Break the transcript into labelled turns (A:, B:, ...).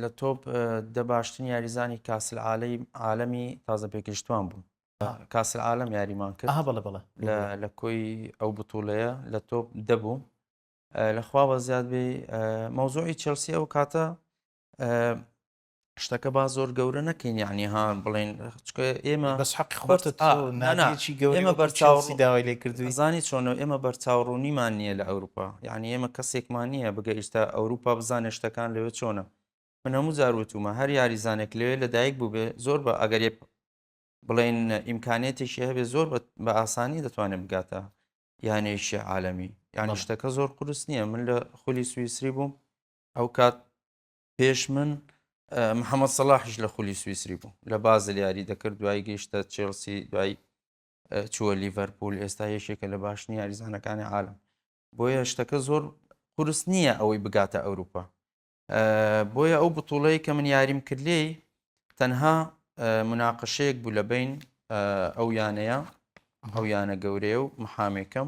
A: لە تۆپ دە باشترین یاریزانی کاسل عالەمی تازە پێکشتوان بووم. کاسل عالەم یاریمان کرد
B: بەڵێ بەڵێ
A: لە کۆی ئەو بتوڵەیە لە تۆپ دەبوو لەخوا بە زیاد بێ مەوزوعی چێلسی ئەو کاتە شتەکە با زۆر گەورە نەکەین یعنی ها بڵێن ئێمە
B: بەس حەقی خۆتت نادیەکی
A: ئێمە
B: بەرچاوسی داوای لێ کردووی
A: زانی چۆنەوە ئێمە بەرچاوڕوونیمان نییە لە ئەوروپا یعنی ئێمە کەسێکمان نییە بگە ئێستا ئەوروپا بزانێ شتەکان لەوێ چۆنە من هەموو جاروتومە هەر یاریزانێک لەوێ لە دایک بوو بێ زۆر بە ئەگەر بڵێن ئیمکانێتێکی هەبێ زۆر بە ئاسانی دەتوانێت بگاتە یانێشی عالەمی یانی شتەکە زۆر قورس نییە من لە خولی سویسری بووم ئەو کات پێش من محەممەد سەلاحش لە خولی سویسری بوو لە بازل یاری دەکرد دوای گەیشتە چێلسی دوای چووە لیڤەرپول ئێستا یەشێکە لە باشنی یاریزانەکانی عالم بۆیە شتەکە زۆر قورس نییە ئەوەی بگاتە ئەوروپا بۆیە ئەو بتوڵەیە کە من یاریم کرد لێی تەنها مناقەشەیەک بوو لە بین ئەو یانەیە ئەو یانە گەورەیە و محامێکم